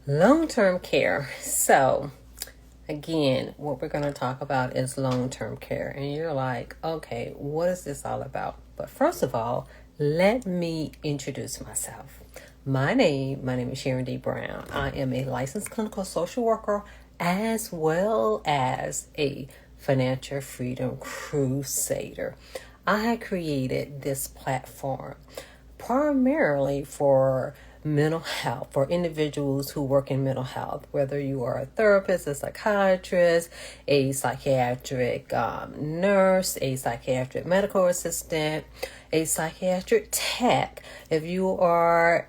Long-term care. So, again, what we're going to talk about is long-term care. And you're like, okay, what is this all about? But first of all, let me introduce myself. My name is Sharon D. Brown. I am a licensed clinical social worker as well as a financial freedom crusader. I created this platform primarily for mental health, for individuals who work in mental health, whether you are a therapist, a psychiatrist, a psychiatric nurse, a psychiatric medical assistant, a psychiatric tech. If you are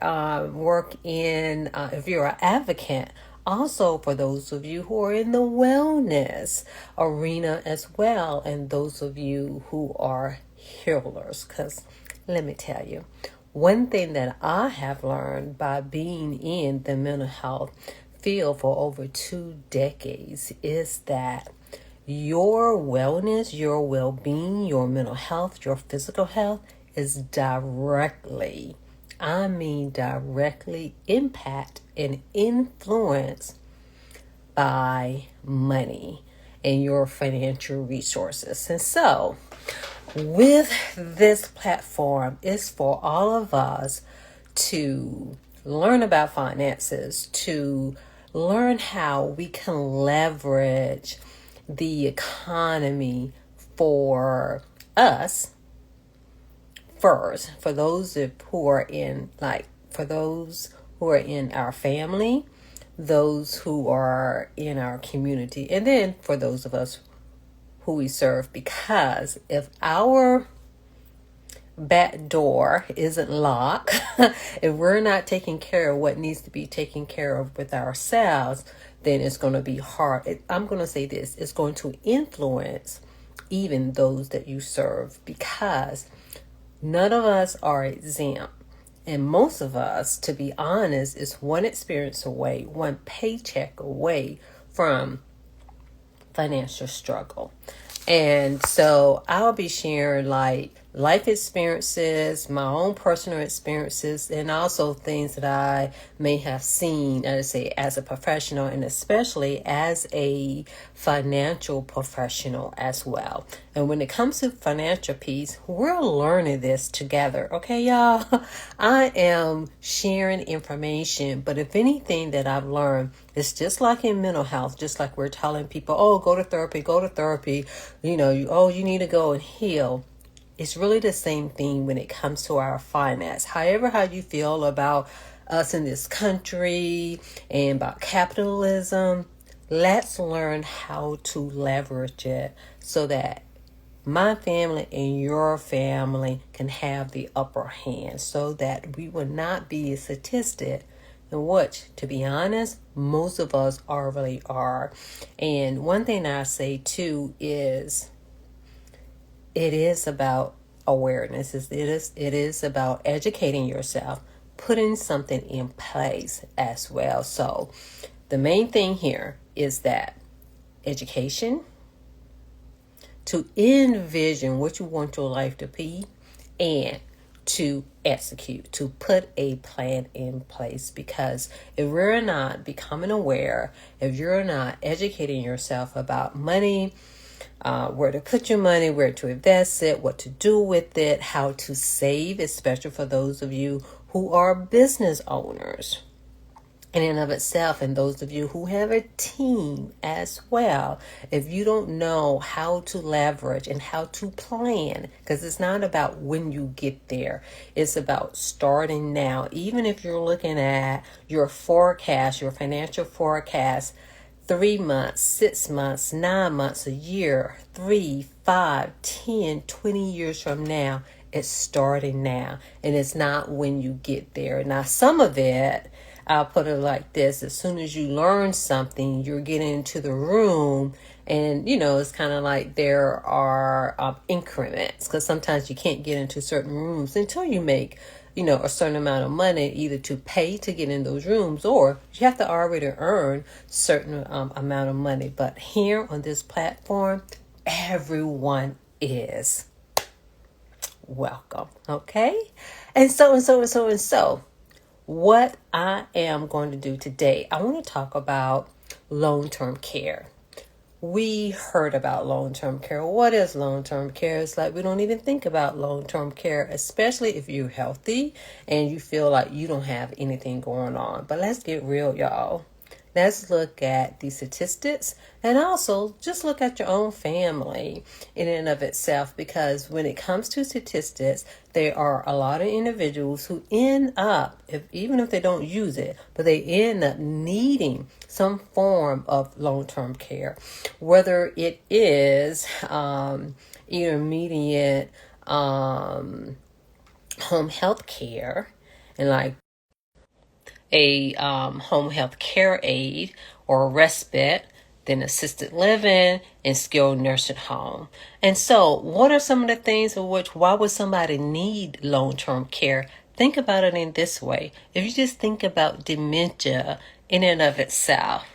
if you're an advocate, also for those of you who are in the wellness arena as well, and those of you who are healers, because let me tell you, one thing that I have learned by being in the mental health field for over 2 decades is that your wellness, your well-being, your mental health, your physical health is directly impact and influenced by money and your financial resources. And so, with this platform, is for all of us to learn about finances, to learn how we can leverage the economy for us first, for those who are in our family, those who are in our community, and then for those of us who we serve. Because if our back door isn't locked, if we're not taking care of what needs to be taken care of with ourselves, then it's going to be hard. I'm going to say this, it's going to influence even those that you serve, because none of us are exempt. And most of us, to be honest, is one experience away, one paycheck away from financial struggle. And so I'll be sharing life experiences, my own personal experiences, and also things that I may have seen, as a professional, and especially as a financial professional as well. And when it comes to financial piece, we're learning this together. Okay, y'all? I am sharing information, but if anything that I've learned, it's just like in mental health, just like we're telling people, oh, go to therapy, you need to go and heal. It's really the same thing when it comes to our finance. However, how you feel about us in this country and about capitalism, let's learn how to leverage it so that my family and your family can have the upper hand, so that we will not be a statistic, in which, to be honest, most of us already are. And one thing I say too is, it is about awareness. It is about educating yourself, putting something in place as well. So the main thing here is that education, to envision what you want your life to be, and to execute, to put a plan in place. Because if we're not becoming aware, if you're not educating yourself about money, where to put your money, where to invest it, what to do with it, how to save, especially for those of you who are business owners in and of itself, and those of you who have a team as well. If you don't know how to leverage and how to plan, because it's not about when you get there, it's about starting now. Even if you're looking at your forecast, your financial forecast, 3 months, 6 months, 9 months, a year, 3, 5, 10, 20 years from now, it's starting now. And it's not when you get there. Now, some of it, I'll put it like this: as soon as you learn something, you're getting into the room, and it's kind of like there are increments, because sometimes you can't get into certain rooms until you make a certain amount of money, either to pay to get in those rooms, or you have to already earn certain amount of money. But here on this platform, everyone is welcome. Okay. And so what I am going to do today, I want to talk about long-term care. We heard about long-term care. What is long-term care? It's like we don't even think about long-term care, especially if you're healthy and you feel like you don't have anything going on. But let's get real, y'all. Let's look at the statistics and also just look at your own family in and of itself, because when it comes to statistics, there are a lot of individuals who end up, even if they don't use it, but they end up needing some form of long-term care, whether it is intermediate home health care, and like a home health care aid or respite, then assisted living and skilled nursing home. And so, what are some of the things of which, why would somebody need long-term care? Think about it in this way. If you just think about dementia in and of itself,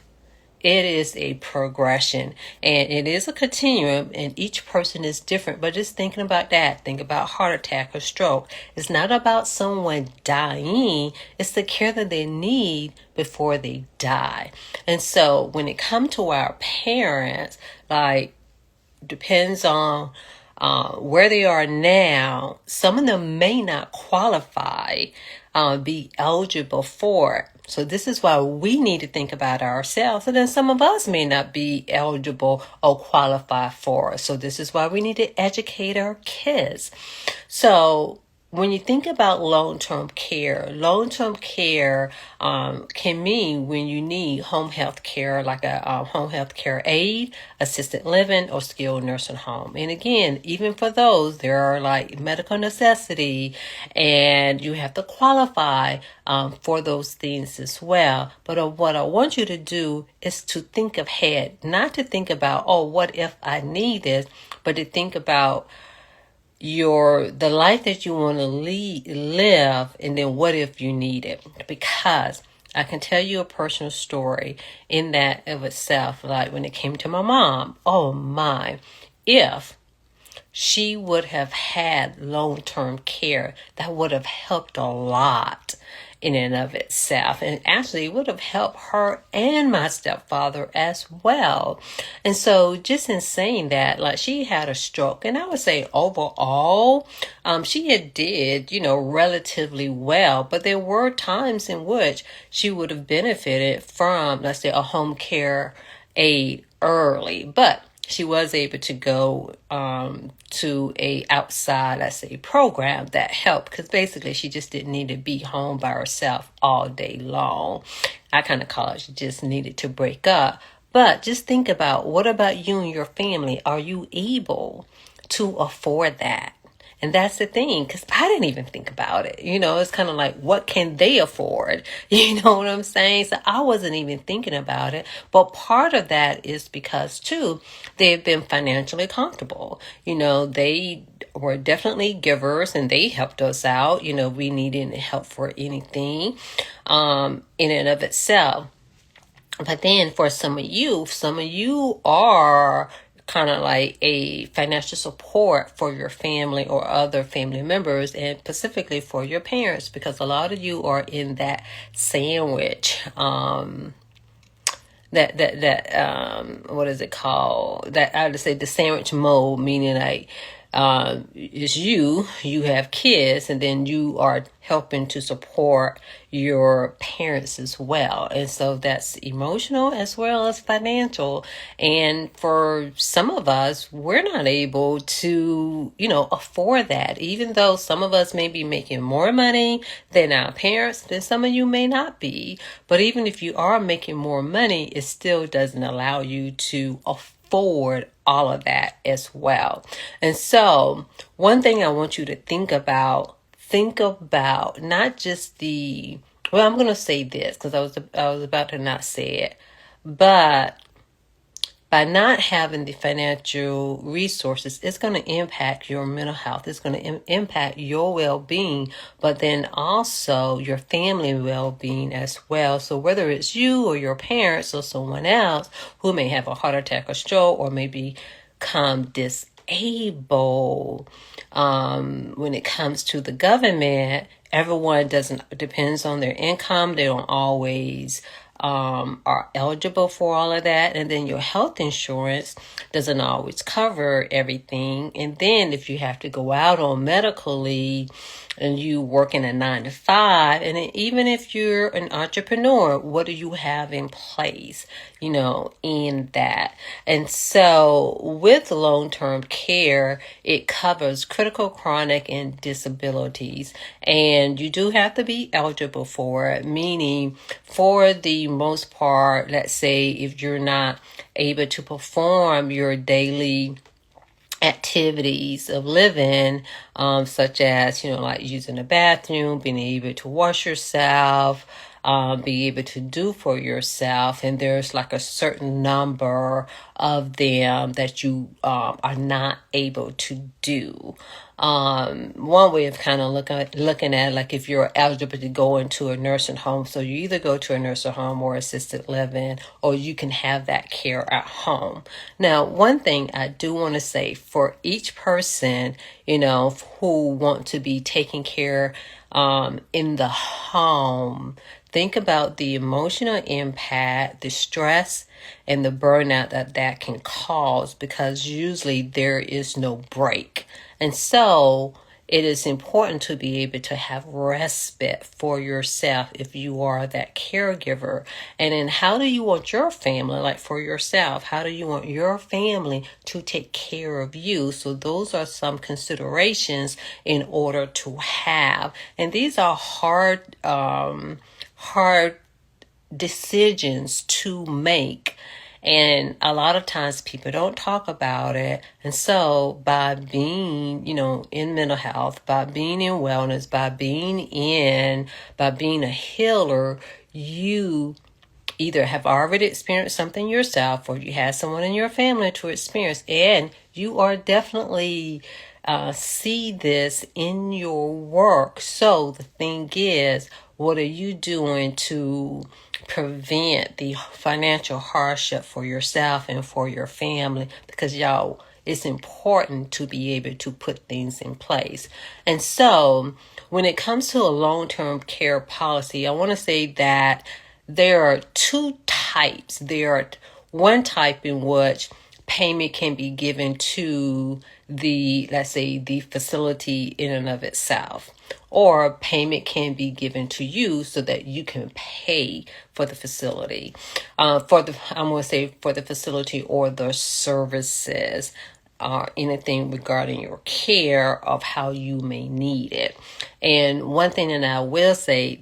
it is a progression and it is a continuum, and each person is different. But just thinking about that, think about heart attack or stroke. It's not about someone dying, it's the care that they need before they die. And so when it comes to our parents, like, depends on where they are now, some of them may not qualify, be eligible for it. So this is why we need to think about ourselves. And then some of us may not be eligible or qualify for it. So this is why we need to educate our kids. So when you think about long-term care can mean when you need home health care, like a home health care aid, assisted living, or skilled nursing home. And again, even for those, there are like medical necessity, and you have to qualify for those things as well. But what I want you to do is to think ahead, not to think about, oh, what if I need this, but to think about the life that you want to live, and then what if you need it. Because I can tell you a personal story in that of itself. Like when it came to my mom, oh my, if she would have had long-term care, that would have helped a lot in and of itself, and actually it would have helped her and my stepfather as well. And so just in saying that, like, she had a stroke, and I would say overall she did relatively well, but there were times in which she would have benefited from, let's say, a home care aid early, but she was able to go to a outside, let's say, program that helped, because basically she just didn't need to be home by herself all day long. I kind of call it, she just needed to break up. But just think about, what about you and your family? Are you able to afford that? And that's the thing, because I didn't even think about it. It's kind of like, what can they afford? You know what I'm saying? So I wasn't even thinking about it. But part of that is because, too, they've been financially comfortable. They were definitely givers, and they helped us out. We needed help for anything in and of itself. But then for some of you are kind of like a financial support for your family or other family members, and specifically for your parents, because a lot of you are in that sandwich, what is it called? That I would say the sandwich mode, meaning like, it's you have kids, and then you are helping to support your parents as well. And so that's emotional as well as financial. And for some of us, we're not able to, afford that. Even though some of us may be making more money than our parents, then some of you may not be. But even if you are making more money, it still doesn't allow you to afford all of that as well. And so one thing I want you to think about not just I'm going to say this because I was about to not say it, but by not having the financial resources, it's going to impact your mental health. It's going to impact your well-being, but then also your family well-being as well. So whether it's you or your parents or someone else who may have a heart attack or stroke, or may become disabled, when it comes to the government, everyone depends on their income. They don't always are eligible for all of that. And then your health insurance doesn't always cover everything. And then if you have to go out on medical leave and you work in a 9 to 5, and even if you're an entrepreneur, what do you have in place, in that? And so with long-term care, it covers critical, chronic, and disabilities. And you do have to be eligible for it, meaning for the most part, let's say if you're not able to perform your daily activities of living, such as, like using the bathroom, being able to wash yourself, be able to do for yourself. And there's like a certain number of them that you are not able to do. One way of kind of looking at like if you're eligible to go into a nursing home, so you either go to a nursing home or assisted living, or you can have that care at home. Now, one thing I do want to say for each person, who want to be taken care in the home, think about the emotional impact, the stress, and the burnout that can cause, because usually there is no break. And so it is important to be able to have respite for yourself if you are that caregiver. And then how do you want your family, like for yourself, how do you want your family to take care of you? So those are some considerations in order to have. And these are hard decisions to make. And a lot of times people don't talk about it. And so by being, in mental health, by being in wellness, by being a healer, you either have already experienced something yourself or you have someone in your family to experience. And you are definitely see this in your work. So the thing is, what are you doing to prevent the financial hardship for yourself and for your family? Because y'all, it's important to be able to put things in place. And so when it comes to a long-term care policy, I want to say that there are two types. There are one type in which payment can be given to let's say the facility in and of itself, or payment can be given to you so that you can pay for the facility, I'm going to say for the facility or the services, anything regarding your care of how you may need it. And one thing that I will say,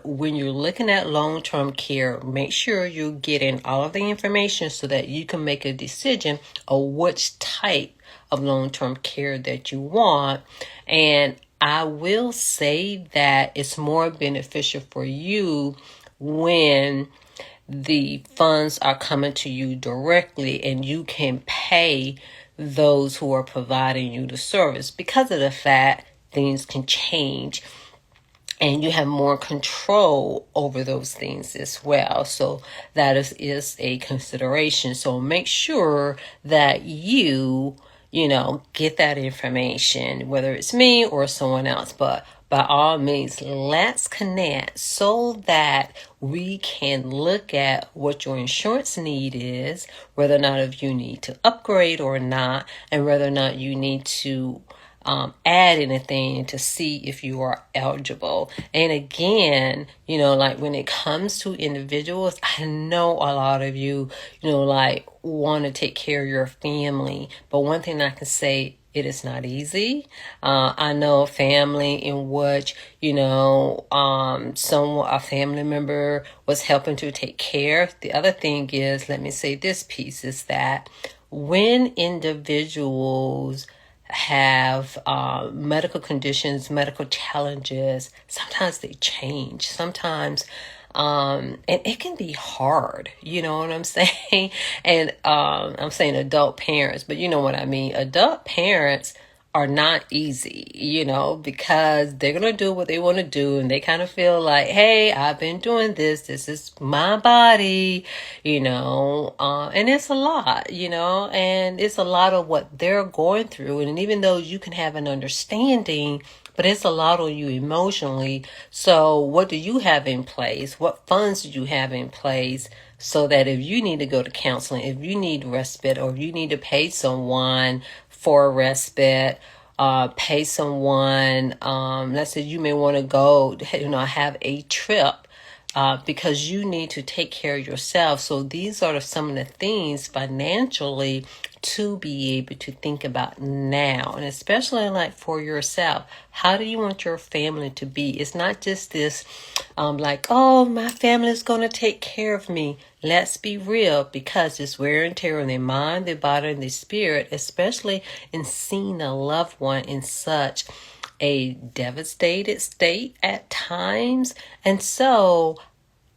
when you're looking at long-term care, make sure you're getting all of the information so that you can make a decision of which type of long-term care that you want. And I will say that it's more beneficial for you when the funds are coming to you directly and you can pay those who are providing you the service, because of the fact things can change and you have more control over those things as well. So that is a consideration. So make sure that you get that information, whether it's me or someone else. But by all means, let's connect so that we can look at what your insurance need is, whether or not if you need to upgrade or not, and whether or not you need to add anything to see if you are eligible. And again, like when it comes to individuals, I know a lot of you, like want to take care of your family. But one thing I can say, it is not easy. I know a family in which, a family member was helping to take care. The other thing is, let me say this piece, is that when individuals have medical conditions, medical challenges, sometimes they change. Sometimes and it can be hard, you know what I'm saying? And I'm saying adult parents, but you know what I mean. Adult parents are not easy, because they're going to do what they want to do. And they kind of feel like, hey, I've been doing this. This is my body, and it's a lot, and it's a lot of what they're going through. And even though you can have an understanding, but it's a lot on you emotionally. So what do you have in place? What funds do you have in place so that if you need to go to counseling, if you need respite, or if you need to pay someone for respite, pay someone, let's say you may want to go, have a trip, because you need to take care of yourself. So these are some of the things financially to be able to think about now, and especially like for yourself. How do you want your family to be? It's not just this like, oh, my family is going to take care of me. Let's be real, because it's wear and tear on their mind, their body, and their spirit, especially in seeing a loved one in such a devastated state at times. And so,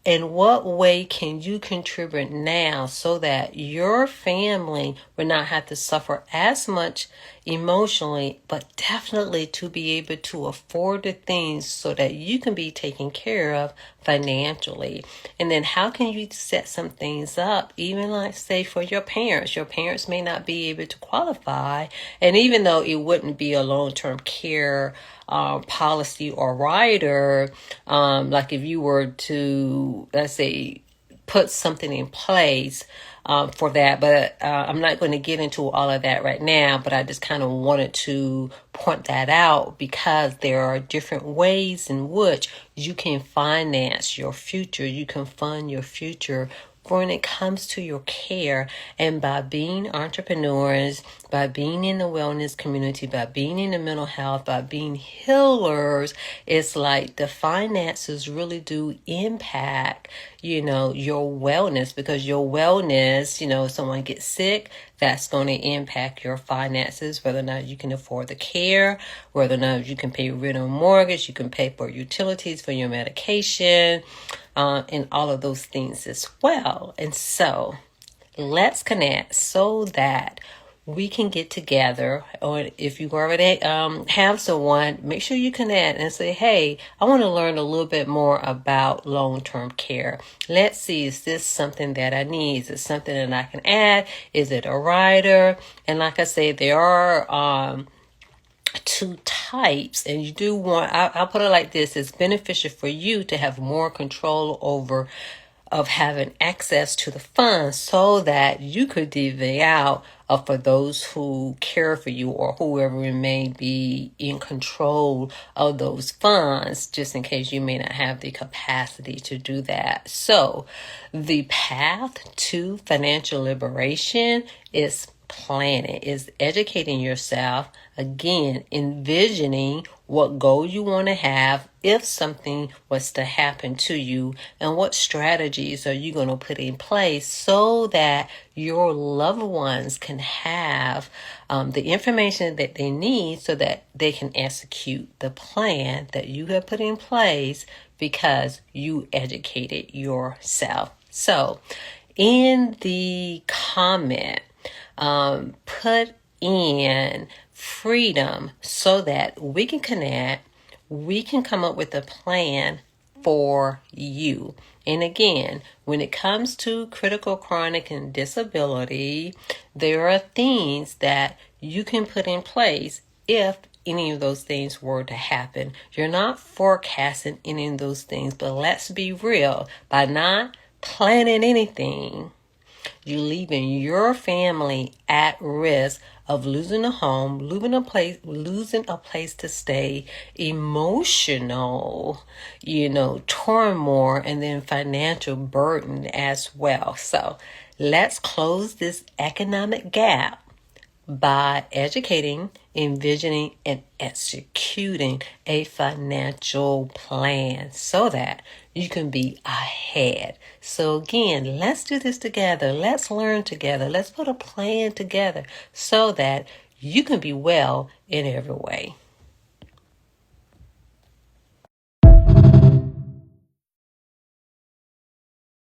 in what way can you contribute now so that your family will not have to suffer as much emotionally, but definitely to be able to afford the things so that you can be taken care of financially? And then how can you set some things up, even like say for your parents? Your parents may not be able to qualify, and even though it wouldn't be a long-term care policy or rider, like if you were to, let's say, put something in place for that. But I'm not going to get into all of that right now, but I just kind of wanted to point that out, because there are different ways in which you can finance your future. You can fund your future when it comes to your care. And by being entrepreneurs, by being in the wellness community, by being in the mental health, by being healers, it's like the finances really do impact, your wellness, because your wellness, if someone gets sick, that's going to impact your finances, whether or not you can afford the care, whether or not you can pay rent or mortgage, you can pay for utilities, for your medication, and all of those things as well. And so let's connect so that we can get together. Or if you already have someone, make sure you connect and say, hey, I want to learn a little bit more about long-term care. Let's see, is this something that I need? Is it something that I can add? Is it a rider? And like I said, there are two types, and you do want, I'll put it like this: it's beneficial for you to have more control over of having access to the funds, so that you could divvy out for those who care for you, or whoever may be in control of those funds, just in case you may not have the capacity to do that. So the path to financial liberation is planning, is educating yourself, again, envisioning what goal you want to have if something was to happen to you, and what strategies are you going to put in place so that your loved ones can have the information that they need so that they can execute the plan that you have put in place because you educated yourself. So in the comment, put in freedom so that we can connect, we can come up with a plan for you. And again, when it comes to critical, chronic, and disability, there are things that you can put in place if any of those things were to happen. You're not forecasting any of those things, but let's be real. By not planning anything, you're leaving your family at risk of losing a home, losing a place to stay, emotional, turmoil, and then financial burden as well. So let's close this economic gap by educating, envisioning, and executing a financial plan so that you can be ahead. So again, let's do this together. Let's learn together. Let's put a plan together so that you can be well in every way.